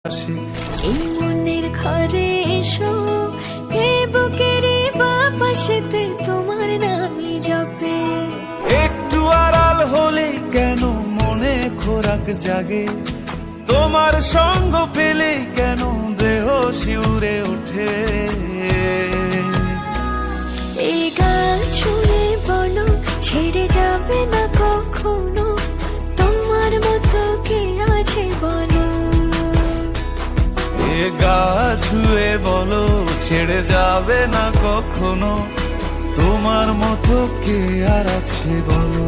এই মনের ঘরে এসো, এ বুকের বাপাশেতে তোমার নামই জপে। একটু আড়াল হলে কেন মনে খোরাক জাগে, তোমার সঙ্গ পেলে কেন দেহ শিউরে ওঠে। এই গান ছুঁয়ে বলো ছেড়ে যাবে না কখনো, তোমার মতো কে আছে বলো। এ গা ছুঁয়ে বলো ছেড়ে যাবে না কখনো, তোমার মতো কে আর আছে বলো।